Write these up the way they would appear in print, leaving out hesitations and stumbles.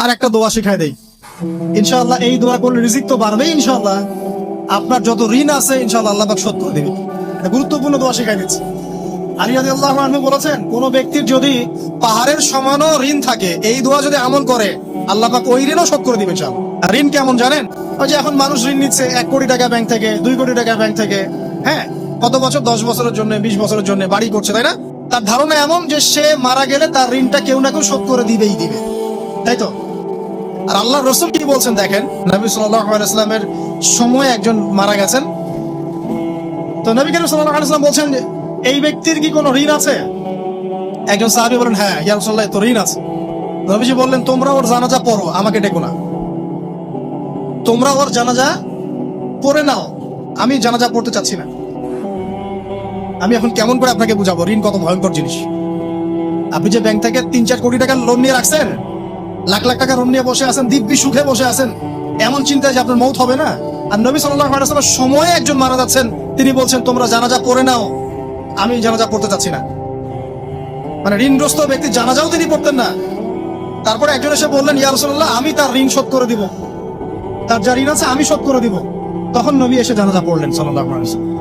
আর একটা দোয়া শিখাই দেই। ইনশাআল্লাহ এই দোয়া করলে রিজিক তো বাড়বে ইনশাআল্লাহ। আপনার যত ঋণ আছে ইনশাআল্লাহ আল্লাহ পাক শোধ করে দেবে। এটা গুরুত্বপূর্ণ দোয়া শিখাই দিচ্ছি। আলী রাদিয়াল্লাহু আনহু বলেছেন, কোন ব্যক্তির যদি পাহাড়ের সমানও ঋণ থাকে, এই দোয়া যদি আমল করে আল্লাহ পাক ওই ঋণও শোধ করে দিবে। ইনশাআল্লাহ। আর ঋণ কেমন জানেন? ওই যে এখন মানুষ ঋণ নিচ্ছে 1 কোটি টাকা ব্যাংক থেকে, 2 কোটি টাকা ব্যাংক থেকে, হ্যাঁ, কত বছর, 10 বছরের জন্য, 20 বছরের জন্য বাড়ি করছে, তাই না? তার ধারণা এমন যে সে মারা গেলে তার ঋণটা কেউ না কেউ শোধ করে দিবেই দিবে, তাই তো? আর আল্লাহর রাসূল কি বলছেন দেখেন, নবী সাল্লাল্লাহু আলাইহি ওয়াসাল্লামের সময় একজন মারা গেছেন। তো নবী করিম সাল্লাল্লাহু আলাইহি ওয়াসাল্লাম বলছেন, এই ব্যক্তির কি কোনো ঋণ আছে? একজন সাহাবী বলেন, হ্যাঁ ইয়া রাসূলুল্লাহ, তো ঋণ আছে। নবীজি বললেন, তোমরা ওর জানাজা পড়ো, আমাকে ডেকো না। তোমরা ওর জানাজা পড়ে নাও, আমি জানাজা পড়তে চাচ্ছি না। আমি এখন কেমন করে আপনাকে বুঝাবো ঋণ কত ভয়ঙ্কর জিনিস? আপনি যে ব্যাংক থেকে 3-4 কোটি টাকা লোন নিয়ে রাখছেন, লাখ লাখ টাকা লোন নিয়ে বসে আছেন, দিব্যি সুখে বসে আছেন, এমন চিন্তায় যে আপনার মৌত হবে না। আর নবী সাল্লাল্লাহু আলাইহি ওয়াসাল্লাম সময়ে একজন মারা যাচ্ছেন, তিনি বলছেন তোমরা জানাজা পড়ে নাও, আমি জানাজা পড়তে চাচ্ছি না। মানে ঋণগ্রস্ত ব্যক্তি জানাজাও তিনি পড়তেন না। তারপরে একজন এসে বললেন, ইয়া রাসূলুল্লাহ, আমি তার ঋণ শোধ করে দিব, তার যা ঋণ আছে আমি শোধ করে দিব। তখন নবী এসে জানাজা পড়লেন সাল্লাল্লাহু আলাইহি ওয়াসাল্লাম।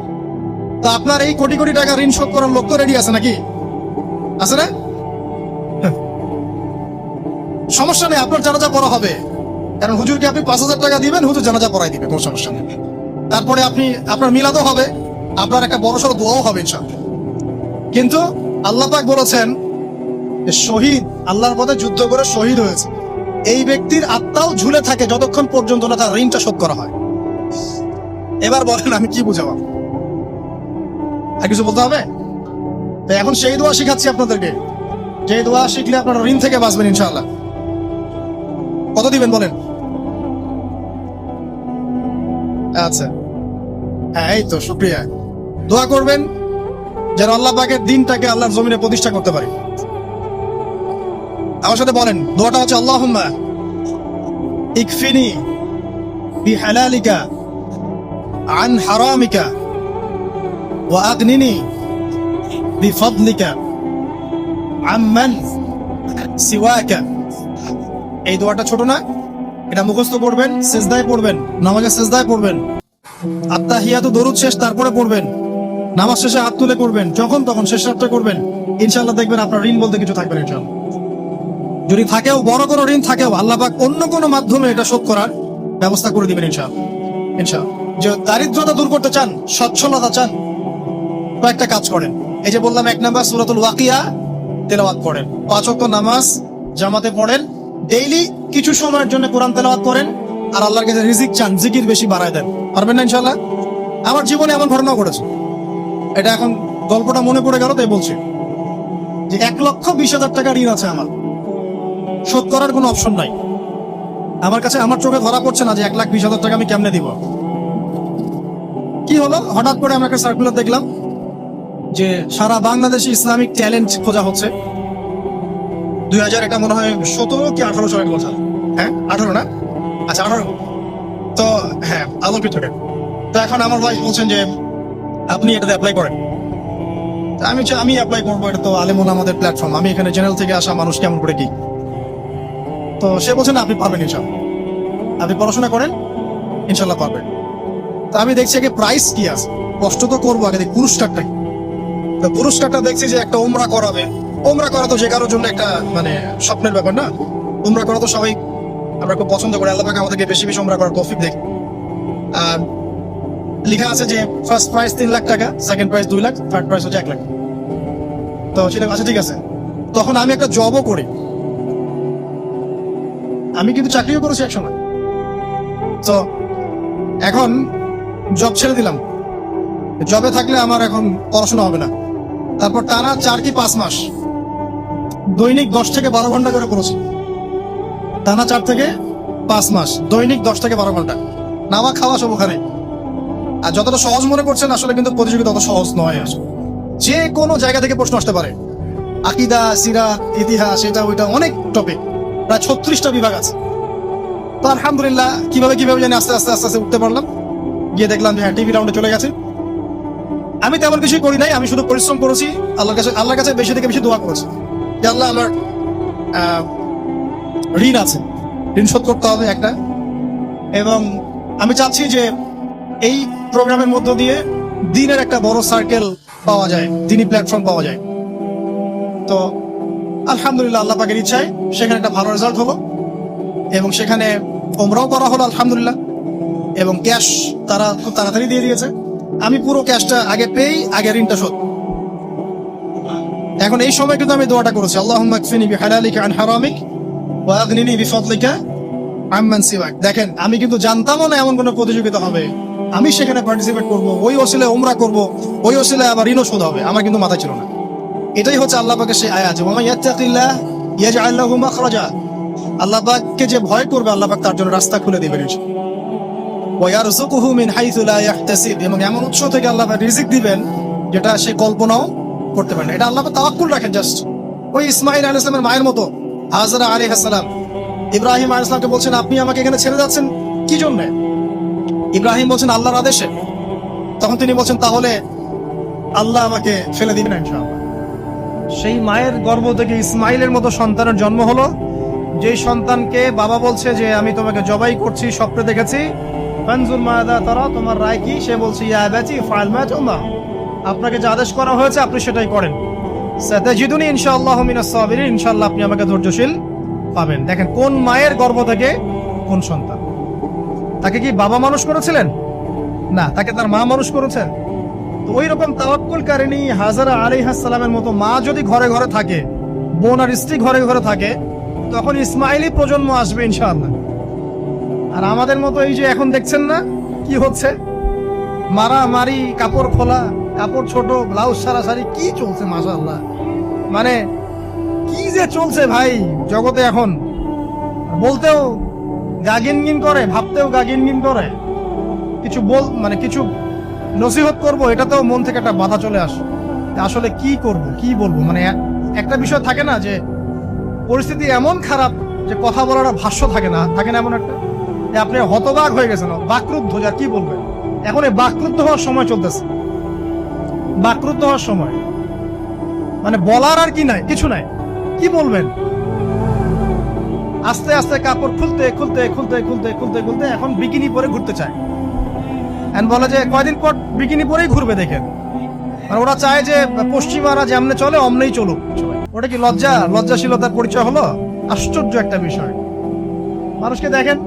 তো আপনার এই কোটি কোটি টাকা ঋণ শোধ করার লোক তো রেডি আছে নাকি? আছে না? সমস্যা নেই, আপনার জানাজা পড়া হবে। কারণ হুজুরকে আপনি 5,000 টাকা দিবেন, হুজুর জানাজা পড়াই দিবে, কোনো সমস্যা নেই। তারপরে আপনার মিলাদও হবে, আপনার একটা বড়সড় দোয়াও হবে ইনশাআল্লাহ। কিন্তু আল্লাহ পাক বলেছেন, শহীদ, আল্লাহর পথে যুদ্ধ করে শহীদ হয়েছে, এই ব্যক্তির আত্মাও ঝুলে থাকে যতক্ষণ পর্যন্ত না তার ঋণটা শোধ করা হয়। এবার বলেন আমি কি বুঝাবো? আর কিছু বলতে হবে? তো এখন সেই দোয়া শিখাচ্ছি আপনাদেরকে, যে দোয়া শিখলে আপনারা ঋণ থেকে বাঁচবেন ইনশাআল্লাহ। কত দিবেন বলেন? আচ্ছা, হ্যাঁ, এই তো শুকরিয়া। দোয়া করবেন যেন আল্লাহ পাকের দিনটাকে আল্লাহর জমিনে প্রতিষ্ঠা করতে পারি। আমার সাথে বলেন, দোয়াটা হচ্ছে, আল্লাহুম্মা ইকফিনি বিহালালিকা আন হারামিকা ওয়া আগনিনি বিফদলিকা আম্মান সিওয়াকা। এই দোয়াটা ছোট না? এটা মুখস্থ করবেন, সিজদায় পড়বেন, নামাজে সিজদায় পড়বেন, আত্তাহিয়াতু দরুদ শেষ তারপরে পড়বেন, নামাজ শেষে হাত তুলে করবেন, যখন তখন শেষ রাতটা করবেন। ইনশাআল্লাহ দেখবেন আপনার ঋণ বলতে কিছু থাকবে না ইনশাআল্লাহ। যদি থাকেও, বড় কোনো ঋণ থাকেও, আল্লাহ পাক অন্য কোনো মাধ্যমে এটা শোধ করার ব্যবস্থা করে দিবেন ইনশাআল্লাহ। ইনশাআল্লাহ। যে দারিদ্রতা দূর করতে চান, সচ্ছলতা চান, কয়েকটা কাজ করেন। এই যে বললাম, 1 নাম্বার সূরাতুল ওয়াকিয়া তেলাওয়াত করেন, 5 ওয়াক্ত নামাজ জামাতে পড়েন, ডেইলি কিছু সময়ের জন্য কোরআন তেলাওয়াত করেন, আর আল্লাহর কাছে রিজিক চান, জিকির বেশি বাড়ায় দেন। পারবেন না ইনশাআল্লাহ? আমার জীবনে এমন ঘটনা ঘটেছে, এটা এখন গল্পটা মনে পড়ে গেল তাই বলছি, যে 1,20,000 টাকা ঋণ আছে আমার, শোধ করার কোনো অপশন নাই আমার কাছে। আমার চোখে ধরা পড়ছে না যে 1,20,000 টাকা আমি কেমনে দিব। কি হলো, হঠাৎ করে আমি একটা সার্কুলার দেখলাম যে সারা বাংলাদেশে ইসলামিক ট্যালেন্ট খোঁজা হচ্ছে। 2000, এটা মনে হয় 17 কি 18 সালের কথা। হ্যাঁ, 18 না? আচ্ছা, 18। তো হ্যাঁ, আলোকিত। তো এখন আমার ভাই বলছেন যে আপনি এটাতে অ্যাপ্লাই করেন। আমি অ্যাপ্লাই করবো, এটা তো আলেমুল আমাদের প্ল্যাটফর্ম, আমি এখানে জেনারেল থেকে আসা মানুষ, কেমন করে কি? তো সে বলছেন আপনি পারবেন ইনশাআল্লাহ, আপনি পড়াশোনা করেন, ইনশাআল্লাহ পারবেন। তো আমি দেখছি আগে প্রাইস কি আছে, কষ্ট তো করবো, আগে দেখি পুরস্কারটা কি। তো পুরস্কারটা দেখছি যে একটা উমরা করাবে। উমরা করা তো যে কারোর জন্য একটা মানে স্বপ্নের ব্যাপার না? উমরা করা তো সবাই আমরা খুব পছন্দ করি, আল্লাহ পাক আমাদেরকে বেশি বেশি উমরা করার তৌফিক দেয়। আর লেখা আছে যে ফার্স্ট প্রাইজ 3 লাখ টাকা, second prize 2 lakh, third prize হচ্ছে 1 লাখ। তো সেটা আচ্ছা ঠিক আছে। তখন আমি একটা জবও করি, আমি কিন্তু চাকরিও করেছি একসময়। তো এখন জব ছেড়ে দিলাম, জবে থাকলে আমার এখন পড়াশোনা হবে না। তারপর টানা 4 কি 5 মাস দৈনিক 10 থেকে 12 ঘন্টা করে পড়েছি। টানা 4 থেকে 5 মাস দৈনিক 10 থেকে 12 ঘন্টা, নামা খাওয়া সব ওখানে। আর যতটা সহজ মনে করছেন, আসলে কিন্তু প্রতিযোগিতা তত সহজ নয়। আসলে যে কোনো জায়গা থেকে প্রশ্ন আসতে পারে, আকিদা, সিরাত, ইতিহাস, এটা ওইটা অনেক টপিক, প্রায় 36টা বিভাগ আছে। তো আলহামদুলিল্লাহ কিভাবে জানি আস্তে আস্তে উঠতে পারলাম। গিয়ে দেখলাম যে হ্যাঁ, টিভি রাউন্ডে চলে গেছে। আমি তেমন কিছুই করি নাই, আমি শুধু পরিশ্রম করেছি, আল্লাহর কাছে বেশি থেকে বেশি দোয়া করেছি যে আল্লাহ, আমার ঋণ আছে, ঋণ শোধ করতে হবে একটা। এবং আমি চাচ্ছি যে এই প্রোগ্রামের মধ্য দিয়ে দিনের একটা বড় সার্কেল পাওয়া যায়, দিনই প্ল্যাটফর্ম পাওয়া যায়। তো আলহামদুলিল্লাহ, আল্লাহ পাকের ইচ্ছায় সেখানে একটা ভালো রেজাল্ট হলো এবং সেখানে ওমরাও করা হলো আলহামদুলিল্লাহ। এবং ক্যাশ তারা খুব তাড়াতাড়ি দিয়ে দিয়েছে। আমি পুরো ক্যাশটা আগে পেয়েই আগে ঋণটা শোধ। এখন এই সময় কিন্তু আমি দোয়াটা করেছি, আল্লাহুম্মা কফিনি বিহালালিকা আন হারামিক ওয়া আগনিনি বিফাদলিকা আম্মান সিওয়াক। দেখেন, আমি কিন্তু জানতামও না এমন কোনো প্রতিযোগিতা হবে, আমি সেখানে পার্টিসিপেট করব, ওই ওসিলায় উমরা করব, ওই ওসিলায় আবার ঋণও শোধ হবে, আমার কিন্তু মাথা ছিল না। এটাই হচ্ছে আল্লাহ পাকের সেই আয়াত, ওয়া মান ইয়াত্তাকিল্লাহ ইয়াজআল লাহু মাখরাজা। আল্লাহ পাককে যে ভয় করবে, আল্লাহ পাক তার জন্য রাস্তা খুলে দিবেন ওয়া ইয়ারযুকুহু মিন হাইসু লা ইয়াহতাসিব। এবং এমন উৎস থেকে আল্লাহ পাক রিজিক দিবেন যেটা সে কল্পনাও করতে পারে না। এটা আল্লাহ পাক তাওয়াক্কুল রাখেন। জাস্ট ওই ইসমাঈল আলাইহিস সালামের মায়ের মতো হাজরা আলাইহিস সালাম ইব্রাহিম আলাইহিস সালামকে বলছেন, আপনি আমাকে এখানে ছেড়ে যাচ্ছেন কি জন্য? ইব্রাহিম বলছেন, আল্লাহর আদেশে। তখন তিনি বলছেন, তাহলে আল্লাহ আমাকে ফেলে দিবেন ইনশাআল্লাহ। সেই মায়ের গর্ভ থেকে ইসমাইলের মতো সন্তানের জন্ম হলো, যেই সন্তানকে বাবা বলছে যে আমি তোমাকে জবাই করছি, স্বপ্নে দেখেছি, ফানজুর মাযা তারা, তোমার রায় কি? সে বলছে, ইয়া আবাতি ফাআল মা তু'মার, আপনাকে যে আদেশ করা হয়েছে আপনি সেটাই করেন। সাতাজিদুনি ইনশাআল্লাহু মিনাস সাবিরিন, ইনশাআল্লাহ আপনি আমাকে ধৈর্যশীল পাবেন। দেখেন কোন মায়ের গর্ভ থেকে কোন সন্তান। তাকে কি বাবা মানুষ করেছিলেন? না, তাকে তার মা মানুষ করেছেন। তো ওই রকম তাওয়াক্কুলকারিনী হাজরা আলাইহিস সালামের মতো মা যদি ঘরে ঘরে থাকে, বোন আর স্ত্রী ঘরে ঘরে থাকে, তখন ইসমাইলি প্রজন্ম আসবে ইনশাআল্লাহ। আর আমাদের মতো এই যে এখন দেখছেন না কি হচ্ছে, মারামারি, কাপড় খোলা, কাপড় ছোট, ব্লাউজ সারাসারি, কি চলছে মাশাআল্লাহ। মানে কি যে চলছে ভাই জগতে এখন, বলতেও গা গিনগিন করে, ভাবতেও গা গিনগিন করে। কিছু কিছু নসিহত করবো, এটাতেও মন থেকে একটা বাধা চলে আসে, আসলে কি করব, কি বলবো। মানে একটা বিষয় থাকে না যে পরিস্থিতি এমন খারাপ যে কথা বলার ভাষ্য থাকে না এমন একটা, আপনি হতবাক হয়ে গেছেন, বাকরুদ্ধ, যা কি বলবেন। এখন এই বাকরুদ্ধ হওয়ার সময় চলতেছে, বাকরুদ্ধ হওয়ার সময়। মানে বলার আর কি নাই, কিছু নাই, কি বলবেন। আস্তে আস্তে কাপড় খুলতে খুলতে খুলতে খুলতে খুলতে খুলতে এখন বিকিনি পরে ঘুরতে চায়। বলে যে কয়দিন পর বিকিনি পরেই ঘুরবে। দেখেন, মানে ওরা চায় যে পশ্চিমারা যেমনে চলে অমনেই চলুক। ওটা কি লজ্জাশীলতার পরিচয় হলো? আশ্চর্য একটা বিষয়। মানুষকে দেখেন,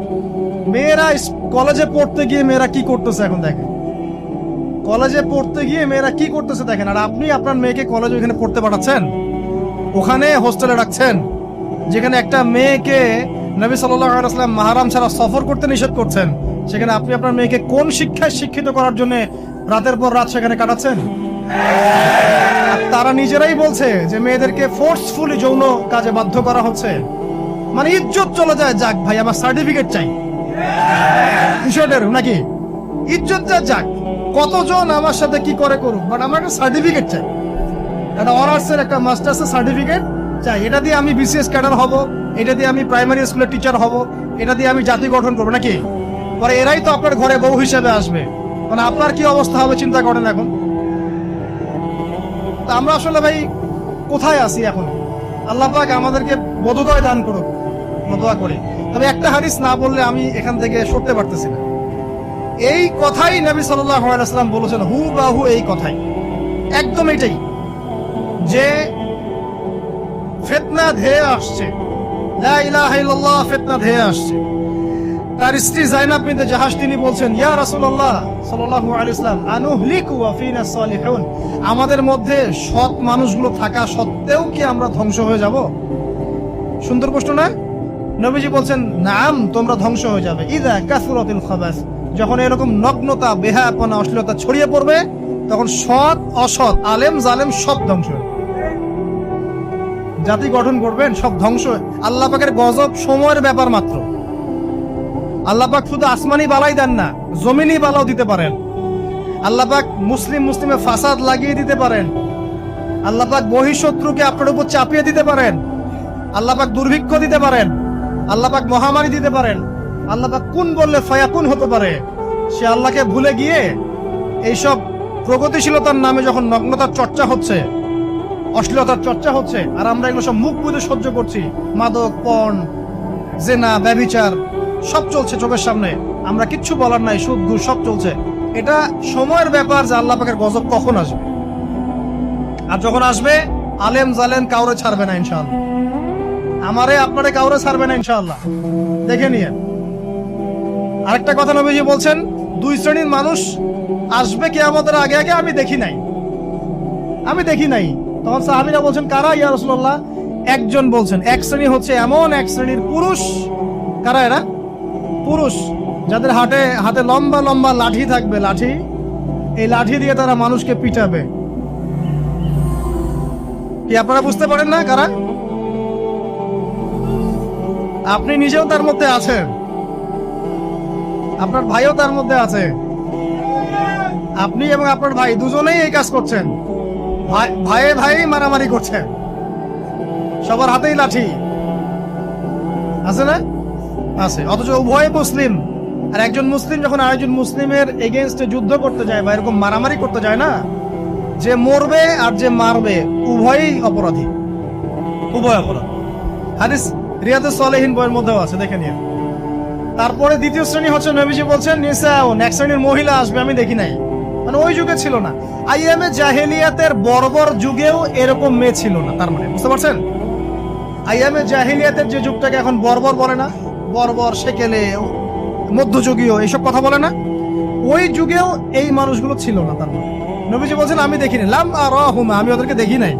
মেয়েরা কলেজে পড়তে গিয়ে মেয়েরা কি করতেছে এখন দেখেন, কলেজে পড়তে গিয়ে মেয়েরা কি করতেছে দেখেন। আর আপনি আপনার মেয়েকে কলেজে ওখানে পড়তে পাঠাচ্ছেন, ওখানে হোস্টেলে রাখছেন, যেখানে একটা মেয়েকে নবী সাল্লাল্লাহু আলাইহি ওয়াসাল্লাম মাহরাম ছাড়া সফর করতে নিষেধ করছেন, সেখানে আপনি আপনার মেয়েকে কোন শিক্ষায় শিক্ষিত করার জন্য রাতের পর রাত সেখানে কাটাচ্ছেন? তারা নিজেরাই বলছে যে মেয়েদেরকে ফোর্সফুলি যৌন কাজে বাধ্য করা হচ্ছে। মানে ইজ্জত চলে যায়, যাক ভাই আমার সার্টিফিকেট চাই, বিষয়টা নাকি ইজ্জত যাক, কতজন আমার সাথে কি করে করুক, বাট আমার একটা সার্টিফিকেট চাই, একটা অনার্সের একটা মাস্টার্সের সার্টিফিকেট চাই। এটা দিয়ে আমি বিসিএস ক্যাডার হব, এটা দিয়ে আমি প্রাইমারি স্কুলের টিচার হব, এটা দিয়ে আমি জাতি গঠন করবো নাকি? পরে এরাই তো আপনার ঘরে বউ হিসেবে আসবে, মানে আপনার কি অবস্থা হবে চিন্তা করেন এখন। আমরা আসলে ভাই কোথায় আছি এখন? আল্লাহ পাক আমাদেরকে বোধোদয় দান করুক, দোয়া করি। তবে একটা হাদিস না বললে আমি এখান থেকে সরতে পারতেছি না। এই কথাই নবী সাল্লাল্লাহু আলাইহি ওয়াসাল্লাম বলেছেন, হুবহু এই কথাই, একদম এটাই, যে ফিতনা ধেয়ে আসছে, লা ইলাহা ইল্লাল্লাহ, ফিতনা ধেয়ে আসছে। তার স্ত্রী যায়েনাব বিনতে জাহাশ তিনি বলছেন, ইয়া রাসূলুল্লাহ সাল্লাল্লাহু আলাইহি ওয়াসাল্লাম, আনুহলিকু ওয়া ফিনা সালিহুন, আমাদের মধ্যে সৎ মানুষগুলো থাকা সত্ত্বেও কি আমরা ধ্বংস হয়ে যাব? সুন্দর প্রশ্ন না? নবীজি বলছেন, নাম, তোমরা ধ্বংস হয়ে যাবে। ইযা কাসরাতিল খাবাস, যখন এরকম নগ্নতা, বেহায়াপনা, অশ্লীলতা ছড়িয়ে পড়বে, তখন সৎ অসৎ, আলেম জালেম সব ধ্বংস হবে। জাতি গঠন করবেন সব ধ্বংস। আল্লাহ পাকের গজব সময়ের ব্যাপার মাত্র। আল্লাহ পাক শুধু আসমানি বালাই দেন না, জমিনি বালাও দিতে পারেন। আল্লাহ পাক মুসলিমে ফাসাদ লাগিয়ে দিতে পারেন। আল্লাহ পাক বহিঃশত্রুকে আপনার উপর চাপিয়ে দিতে পারেন। আল্লাহ পাক দুর্ভিক্ষ দিতে পারেন। আল্লাহ পাক মহামারী দিতে পারেন। আল্লাহ পাক কুন বললে ফায়াকুন হতে পারে। সে আল্লাহকে ভুলে গিয়ে এইসব প্রগতিশীলতার নামে যখন নগ্নতার চর্চা হচ্ছে, অশ্লীলতার চর্চা হচ্ছে, আর আমরা এগুলো সব মুখ বুঝে সহ্য করছি, মাদক, পর্ন, জিনা, ব্যভিচার সব চলছে চোখের সামনে, আমরা কিচ্ছু বলার নাই, সুদ ঘুষ সব চলছে। এটা সময়ের ব্যাপার যে আল্লাহ পাকের গজব কখন আসবে। আর যখন আসবে আলেম জালেম কাউরে ছাড়বে না ইনশাআল্লাহ, আমারে আপনারে কাউরে ছাড়বে না ইনশাআল্লাহ, দেখে নিয়ে। আরেকটা কথা নবীজি বলছেন, দুই শ্রেণীর মানুষ আসবে কিয়ামতের আগে আগে, আমি দেখি নাই। তখন সাহাবীরা বলছেন, কারা ইয়া রাসূলুল্লাহ? একজন বলছেন, এক শ্রেণী হচ্ছে এমন এক শ্রেণীর পুরুষ। কারা এরা? পুরুষ যাদের হাতে লম্বা লম্বা লাঠি থাকবে, লাঠি, এই লাঠি দিয়ে তারা মানুষকে পিটাবে। কি আপনারা বুঝতে পারেন না কারা? আপনি নিজেও তার মধ্যে আছেন, আপনার ভাইও তার মধ্যে আছে। আপনি এবং আপনার ভাই দুজনেই এই কাজ করছেন, ভাই মারামারি করছেন, সবার হাতেই লাঠি আছে না? আছে। অথচ উভয় মুসলিম, আর একজন মুসলিম যখন আরেকজন মুসলিমের এগেইনস্টে যুদ্ধ করতে যায় বা এরকম মারামারি করতে যায় না, যে মরবে আর যে মারবে উভয়ই অপরাধী, উভয় অপরাধ। হাদিস রিয়াদুস সালেহিন বইয়ের মধ্যেও আছে, দেখে নিন। তারপরে দ্বিতীয় শ্রেণী হচ্ছে, নবীজি বলছেন নিসাউন, এক শ্রেণীর মহিলা আসবে, আমি দেখি নাই, মানে ওই যুগে ছিল না। আইয়ামে জাহেলিয়াতের বর্বর যুগেও এরকম মেয়ে ছিল না। তার মানে বুঝতে পারছেন, আইয়ামে জাহেলিয়াতের যে যুগটাকে এখন বর্বর বলে না, বর্বর, সেকেলে, মধ্যযুগীয় এইসব কথা বলে না, ওই যুগেও এই মানুষগুলো ছিল না। তার মানে নবীজি বলছেন আমি দেখিনি, লাম আরাহুমা, আমি ওদেরকে দেখি নাই।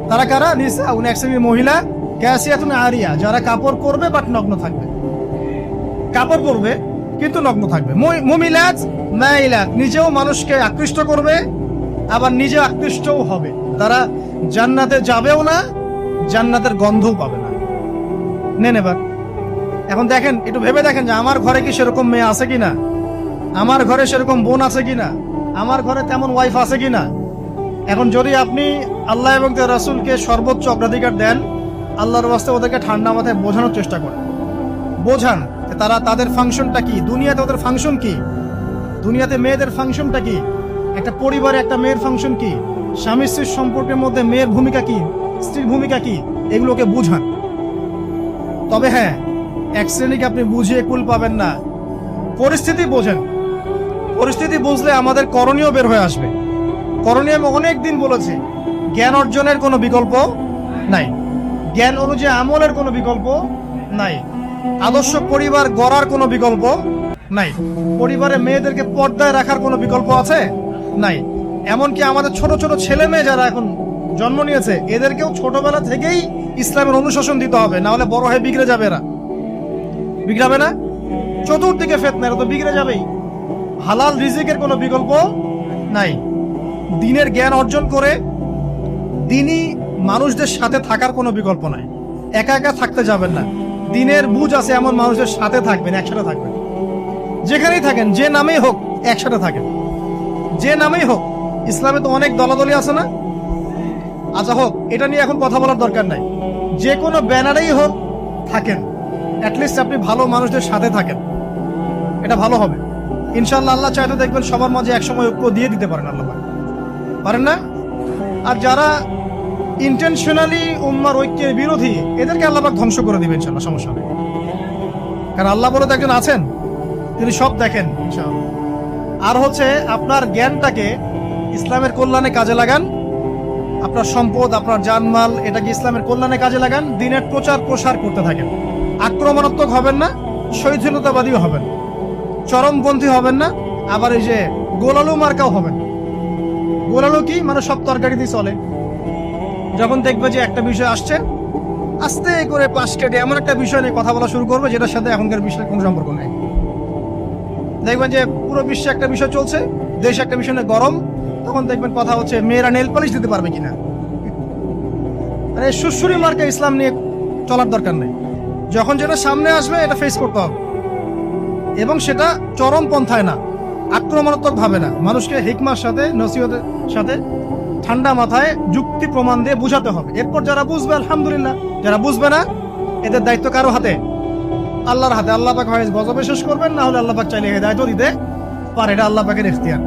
তারা কারা? নিসাউন, এক শ্রেণীর মহিলা, কাসিয়াতুন আরিয়া, যারা কাপড় পরবে বাট নগ্ন থাকবে, কাপড় পরবে কিন্তু নগ্ন থাকবে। মুমিলাত মাইলাত, নিজেও মানুষকে আকৃষ্ট করবে আবার নিজে আকৃষ্টও হবে। তারা জান্নাতে যাবেও না, জান্নাতের গন্ধও পাবে না। নেন এবার এখন দেখেন, একটু ভেবে দেখেন যে আমার ঘরে কি সেরকম মেয়ে আছে কিনা, আমার ঘরে সেরকম বোন আছে কিনা, আমার ঘরে তেমন ওয়াইফ আছে কিনা। এখন যদি আপনি আল্লাহ এবং তার রাসূলকে সর্বোচ্চ অগ্রাধিকার দেন, আল্লাহর ওয়াস্তে ওদেরকে ঠান্ডা মাথায় বোঝানোর চেষ্টা করেন, বোঝান তারা, তাদের ফাংশনটা কি, দুনিয়াতে ওদের ফাংশন কি, দুনিয়াতে মেয়েদের ফাংশনটা কি, একটা পরিবারে একটা মেয়ের ফাংশন কি, স্বামী স্ত্রীর সম্পর্কের মধ্যে মেয়ের ভূমিকা কি, স্ত্রীর ভূমিকা কি, এগুলোকে বুঝান। তবে হ্যাঁ, এক শ্রেণীকে আপনি বুঝিয়ে কুল পাবেন না, পরিস্থিতি বোঝেন। পরিস্থিতি বুঝলে আমাদের করণীয় বের হয়ে আসবে। করণীয় আমি অনেক দিন বলেছি, জ্ঞান অর্জনের কোনো বিকল্প নাই, জ্ঞান অনুযায়ী আমলের কোনো বিকল্প নাই, আদর্শ পরিবার গড়ার কোনো বিকল্প নাই, পরিবারে মেয়েদেরকে পর্দায় রাখার কোনো বিকল্প আছে? নাই। এমনকি আমাদের ছোট ছোট ছেলে মেয়ে যারা এখন জন্ম নিয়েছে, এদেরকেও ছোটবেলা থেকেই ইসলামের অনুশাসন দিতে হবে, না হলে বড় হয়ে বিগড়ে যাবে। এরা বিগড়াবে না? চতুর্দিকে ফিতনা, এরা তো বিগড়ে যাবেই। হালাল রিজিকের কোনো বিকল্প নাই। দ্বীনের জ্ঞান অর্জন করে দ্বীনি মানুষদের সাথে থাকার কোনো বিকল্প নাই। একা একা থাকতে যাবেন না, দ্বীনের বুঝ আছে এমন মানুষের সাথে থাকবেন, একসাথে থাকবেন। যেখানেই থাকেন, যে নামেই হোক, একসাথে থাকেন, যে নামেই হোক। ইসলামে তো অনেক দলাদলি আছে না? আচ্ছা হোক, এটা নিয়ে এখন কথা বলার দরকার নাই। যে কোনো ব্যানারেই হোক থাকেন, অ্যাটলিস্ট আপনি ভালো মানুষদের সাথে থাকেন, এটা ভালো হবে ইনশাআল্লাহ। আল্লাহ চাইতে দেখবেন সবার মাঝে একসময় ঐক্য দিয়ে দিতে পারেন, আল্লাহ পারেন না? আর যারা ইন্টেনশনালি উম্মার ঐক্যের বিরোধী, এদেরকে আল্লাহ পাক ধ্বংস করে দিবেন ইনশাআল্লাহ, সমস্যা নেই। কারণ আল্লাহ বলে তো একজন আছেন, তিনি সব দেখেন ইনশাআল্লাহ। আর হচ্ছে আপনার জ্ঞানটাকে ইসলামের কল্যাণে কাজে লাগান, আপনার সম্পদ, আপনার জানমাল, এটাকে ইসলামের কল্যাণে কাজে লাগান, দ্বীনের প্রচার প্রসার করতে থাকেন। আক্রমণাত্মক হবেন না, শৈথিলতাবাদীও হবেন, চরমপন্থী হবেন না, আবার এই যে গোলালু মার্কাও হবেন। গোলালু কি? মানে সব তরকারিতেই চলে। যখন দেখবে যে একটা বিষয় আসছে, আস্তে করে পাশ কেটে এমন একটা বিষয় নিয়ে কথা বলা শুরু করবে যেটার সাথে এখনকার বিষয়ের কোনো সম্পর্ক নেই। দেখবেন যে পুরো বিশ্বে একটা বিষয় চলছে, দেশে একটা বিষয় নিয়ে গরম, তখন দেখবেন কথা হচ্ছে মেয়েরা নেল পালিশ দিতে পারবে কিনা। আরে সুশ্রী মার্কা ইসলাম নিয়ে চলার দরকার নেই। যখন যেটা সামনে আসবে এটা ফেস করতে হবে, এবং সেটা চরম পন্থায় না, আক্রমণাত্মক ভাবে না, মানুষকে হিকমার সাথে, নসিহতের সাথে ঠান্ডা মাথায় যুক্তি প্রমাণ দিয়ে বুঝাতে হবে। এরপর যারা বুঝবে আলহামদুলিল্লাহ, যারা বুঝবে না এদের দায়িত্ব কারো হাতে? আল্লাহর হাতে। আল্লাহ পাক হয় গজবে শেষ করবেন, না হলে আল্লাহ পাক চাইলে হেদায়েতও দিতে পারে, এটা আল্লাহ পাকের ইখতিয়ার।